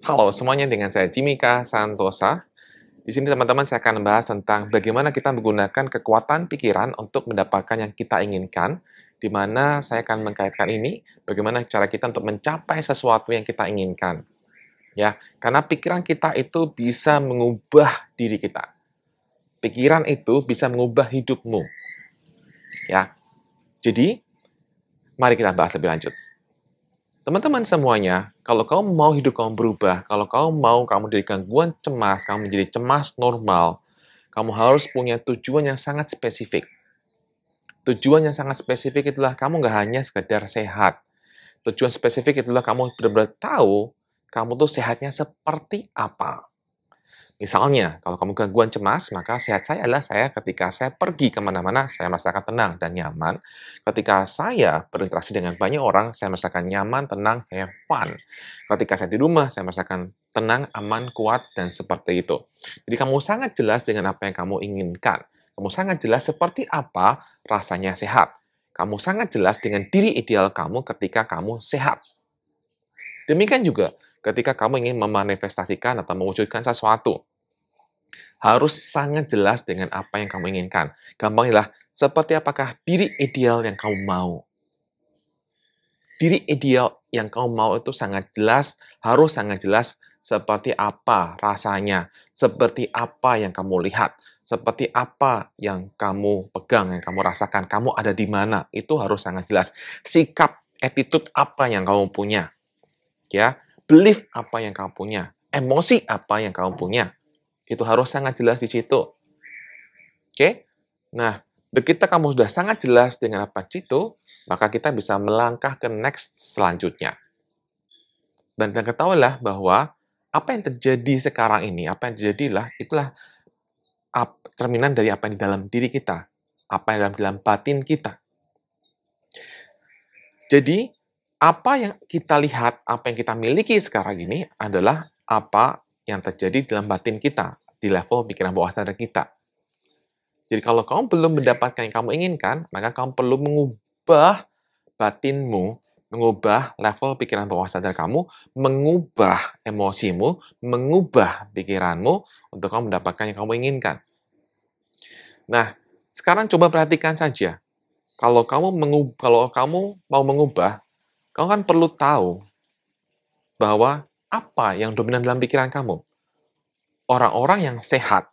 Halo semuanya, dengan saya Jimika Santosa. Di sini teman-teman saya akan membahas tentang bagaimana kita menggunakan kekuatan pikiran untuk mendapatkan yang kita inginkan, di mana saya akan mengkaitkan ini, bagaimana cara kita untuk mencapai sesuatu yang kita inginkan. Ya, karena pikiran kita itu bisa mengubah diri kita. Pikiran itu bisa mengubah hidupmu. Ya, jadi mari kita bahas lebih lanjut. Teman-teman semuanya, kalau kamu mau hidup kamu berubah, kalau kamu mau kamu dari gangguan cemas, kamu menjadi cemas normal, kamu harus punya tujuan yang sangat spesifik. Tujuan yang sangat spesifik itulah kamu nggak hanya sekedar sehat. Tujuan spesifik itulah kamu benar-benar tahu kamu tuh sehatnya seperti apa. Misalnya, kalau kamu gangguan cemas, maka sehat saya adalah saya ketika saya pergi kemana-mana, saya merasakan tenang dan nyaman. Ketika saya berinteraksi dengan banyak orang, saya merasakan nyaman, tenang, have fun. Ketika saya di rumah, saya merasakan tenang, aman, kuat, dan seperti itu. Jadi kamu sangat jelas dengan apa yang kamu inginkan. Kamu sangat jelas seperti apa rasanya sehat. Kamu sangat jelas dengan diri ideal kamu ketika kamu sehat. Demikian juga ketika kamu ingin memanifestasikan atau mewujudkan sesuatu. Harus sangat jelas dengan apa yang kamu inginkan. Gampangnya, seperti apakah diri ideal yang kamu mau. Diri ideal yang kamu mau itu sangat jelas, harus sangat jelas seperti apa rasanya, seperti apa yang kamu lihat, seperti apa yang kamu pegang, yang kamu rasakan, kamu ada di mana, itu harus sangat jelas. Sikap, attitude apa yang kamu punya, ya, belief apa yang kamu punya, emosi apa yang kamu punya, itu harus sangat jelas di situ. Oke? Nah, begitu kamu sudah sangat jelas dengan apa itu, maka kita bisa melangkah ke next selanjutnya. Dan ketahuilah bahwa apa yang terjadi sekarang ini, apa yang terjadilah, itulah cerminan dari apa yang di dalam diri kita, apa yang dalam batin kita. Jadi, apa yang kita lihat, apa yang kita miliki sekarang ini adalah apa yang terjadi dalam batin kita, di level pikiran bawah sadar kita. Jadi kalau kamu belum mendapatkan yang kamu inginkan, maka kamu perlu mengubah batinmu, mengubah level pikiran bawah sadar kamu, mengubah emosimu, mengubah pikiranmu untuk kamu mendapatkan yang kamu inginkan. Nah, sekarang coba perhatikan saja. Kalau kamu mau mengubah, kamu kan perlu tahu bahwa apa yang dominan dalam pikiran kamu. Orang-orang yang sehat,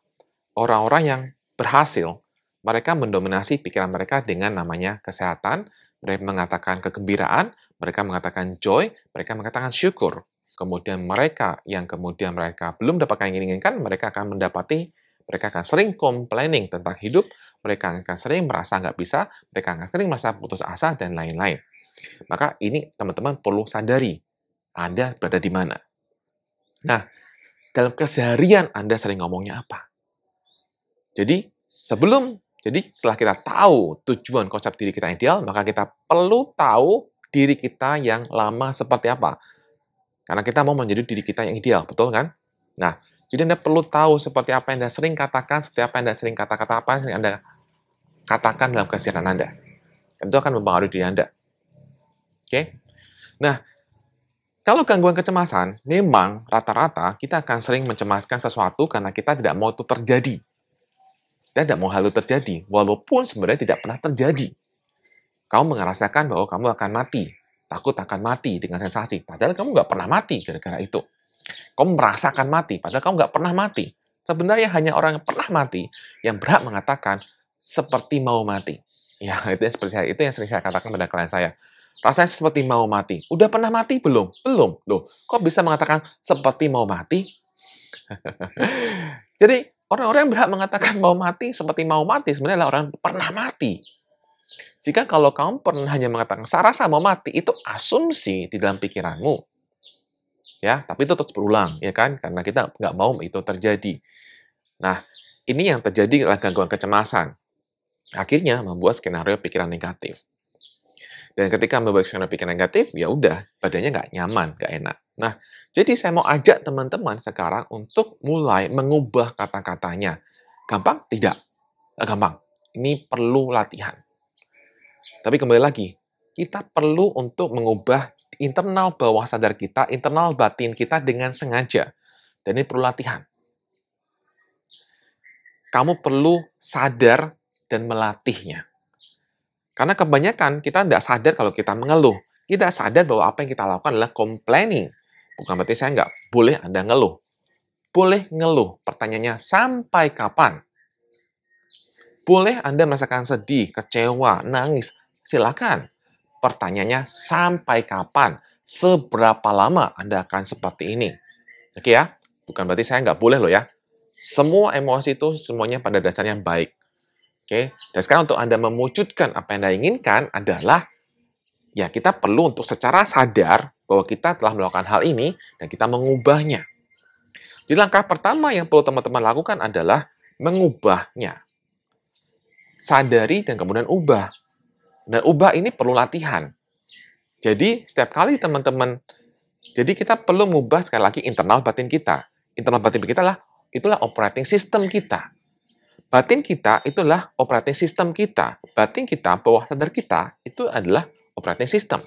orang-orang yang berhasil, mereka mendominasi pikiran mereka dengan namanya kesehatan, mereka mengatakan kegembiraan, mereka mengatakan joy, mereka mengatakan syukur. Kemudian mereka belum dapatkan yang inginkan, mereka akan sering complaining tentang hidup, mereka akan sering merasa nggak bisa, mereka akan sering merasa putus asa, dan lain-lain. Maka ini teman-teman perlu sadari, Anda berada di mana. Nah, dalam keseharian Anda sering ngomongnya apa? Jadi, setelah kita tahu tujuan konsep diri kita ideal, maka kita perlu tahu diri kita yang lama seperti apa. Karena kita mau menjadi diri kita yang ideal, betul kan? Nah, jadi Anda perlu tahu seperti apa yang Anda sering katakan, seperti apa yang Anda sering kata-kata apa yang Anda katakan dalam keseharian Anda. Itu akan mempengaruhi diri Anda. Oke? Nah, kalau gangguan kecemasan, memang rata-rata kita akan sering mencemaskan sesuatu karena kita tidak mau itu terjadi. Kita tidak mau hal itu terjadi, walaupun sebenarnya tidak pernah terjadi. Kamu merasakan bahwa kamu akan mati, takut akan mati dengan sensasi, padahal kamu nggak pernah mati gara-gara itu. Kamu merasakan mati, padahal kamu nggak pernah mati. Sebenarnya hanya orang yang pernah mati yang berhak mengatakan seperti mau mati. Ya, itu yang sering saya katakan pada klien saya. Rasanya seperti mau mati. Udah pernah mati belum? Belum. Loh, kok bisa mengatakan seperti mau mati? Jadi, orang-orang yang berhak mengatakan mau mati seperti mau mati sebenarnya adalah orang yang pernah mati. Jika kalau kamu pernah hanya mengatakan, saya rasa mau mati, itu asumsi di dalam pikiranmu. Ya, tapi itu terus berulang, ya kan? Karena kita nggak mau itu terjadi. Nah, ini yang terjadi adalah gangguan kecemasan. Akhirnya membuat skenario pikiran negatif. Dan ketika membuat skenario pikiran negatif, ya udah, badannya nggak nyaman, nggak enak. Nah, jadi saya mau ajak teman-teman sekarang untuk mulai mengubah kata-katanya. Gampang? Tidak. Nggak gampang. Ini perlu latihan. Tapi kembali lagi, kita perlu untuk mengubah di internal bawah sadar kita, internal batin kita dengan sengaja. Dan ini perlu latihan. Kamu perlu sadar dan melatihnya. Karena kebanyakan kita tidak sadar kalau kita mengeluh. Kita sadar bahwa apa yang kita lakukan adalah complaining. Bukan berarti saya nggak boleh Anda ngeluh. Boleh ngeluh. Pertanyaannya, sampai kapan? Boleh Anda merasakan sedih, kecewa, nangis. Silakan. Pertanyaannya, sampai kapan? Seberapa lama Anda akan seperti ini? Oke ya? Bukan berarti saya nggak boleh loh ya. Semua emosi itu semuanya pada dasarnya baik. Oke? Dan sekarang untuk Anda mewujudkan apa yang Anda inginkan adalah, ya kita perlu untuk secara sadar bahwa kita telah melakukan hal ini dan kita mengubahnya. Jadi langkah pertama yang perlu teman-teman lakukan adalah mengubahnya. Sadari dan kemudian ubah. Dan ubah ini perlu latihan. Jadi, setiap kali teman-teman, jadi kita perlu mengubah sekali lagi internal batin kita. Internal batin kita itulah operating system kita. Batin kita itulah operating system kita. Batin kita, bawah sadar kita, itu adalah operating system.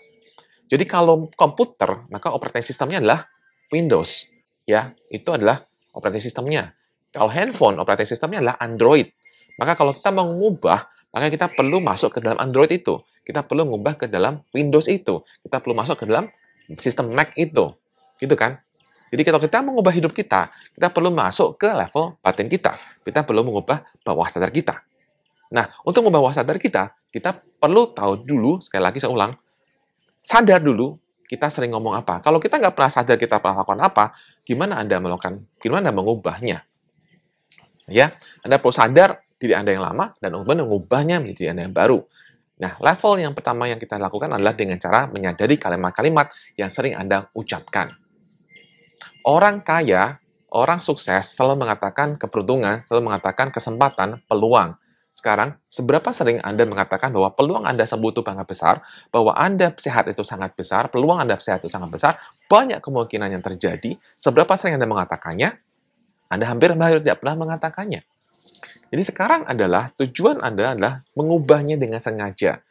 Jadi kalau komputer, maka operating systemnya adalah Windows. Ya, itu adalah operating systemnya. Kalau handphone, operating systemnya adalah Android. Maka kalau kita mau mengubah, maka kita perlu masuk ke dalam Android itu. Kita perlu mengubah ke dalam Windows itu. Kita perlu masuk ke dalam sistem Mac itu. Gitu kan? Jadi kalau kita mengubah hidup kita perlu masuk ke level batin kita. Kita perlu mengubah bawah sadar kita. Nah, untuk mengubah bawah sadar kita perlu tahu dulu, sekali lagi saya ulang, sadar dulu kita sering ngomong apa. Kalau kita nggak pernah sadar kita pernah lakukan apa, gimana Anda mengubahnya? Ya, Anda perlu sadar diri Anda yang lama dan kemudian mengubahnya menjadi diri Anda yang baru. Nah, level yang pertama yang kita lakukan adalah dengan cara menyadari kalimat-kalimat yang sering Anda ucapkan. Orang kaya, orang sukses selalu mengatakan keberuntungan, selalu mengatakan kesempatan, peluang. Sekarang, seberapa sering Anda mengatakan bahwa peluang Anda sembuh itu sangat besar, bahwa Anda sehat itu sangat besar, peluang Anda sehat itu sangat besar, banyak kemungkinan yang terjadi, seberapa sering Anda mengatakannya, Anda hampir tidak pernah mengatakannya. Jadi sekarang adalah tujuan Anda adalah mengubahnya dengan sengaja.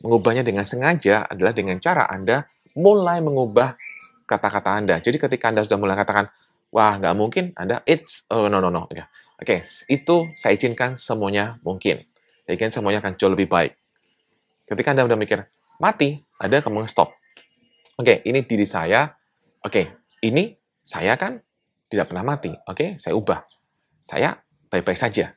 Mengubahnya dengan sengaja adalah dengan cara Anda mulai mengubah kata-kata Anda. Jadi ketika Anda sudah mulai katakan, wah nggak mungkin, Anda, no. Oke, itu saya izinkan semuanya mungkin. Saya izinkan semuanya akan jauh lebih baik. Ketika Anda udah mikir, mati, Anda ngomong stop. Oke, ini diri saya. Oke, ini saya kan tidak pernah mati. Oke, saya ubah. Saya baik-baik saja.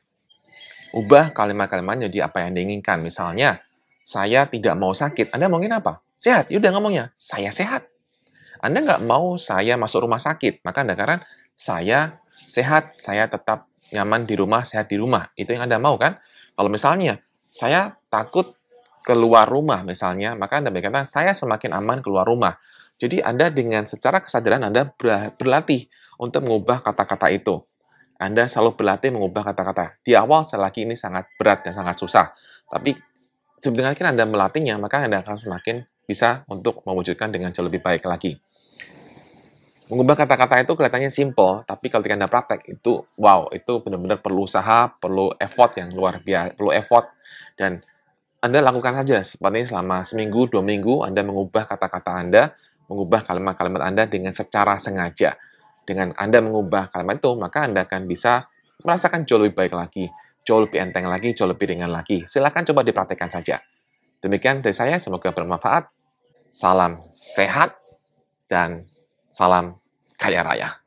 Ubah kalimat-kalimat jadi apa yang Anda inginkan. Misalnya, saya tidak mau sakit. Anda mauin apa? Sehat. Yaudah ngomongnya, saya sehat. Anda nggak mau saya masuk rumah sakit. Maka Anda katakan, saya sehat, saya tetap nyaman di rumah, sehat di rumah. Itu yang Anda mau kan? Kalau misalnya, saya takut keluar rumah misalnya, maka Anda berkata, saya semakin aman keluar rumah. Jadi Anda dengan secara kesadaran Anda berlatih untuk mengubah kata-kata itu. Anda selalu berlatih mengubah kata-kata. Di awal, selagi ini sangat berat dan sangat susah. Tapi, sebenarnya Anda melatihnya, maka Anda akan semakin bisa untuk mewujudkan dengan jauh lebih baik lagi. Mengubah kata-kata itu kelihatannya simple, tapi kalau Anda praktek, itu wow, itu benar-benar perlu usaha, perlu effort yang luar biasa, perlu effort. Dan Anda lakukan saja, seperti selama seminggu, 2 minggu, Anda mengubah kata-kata Anda, mengubah kalimat-kalimat Anda dengan secara sengaja. Dengan Anda mengubah kalimat itu, maka Anda akan bisa merasakan jauh lebih baik lagi, jauh lebih enteng lagi, jauh lebih ringan lagi. Silakan coba dipraktekkan saja. Demikian dari saya, semoga bermanfaat. Salam sehat dan salam kaya raya.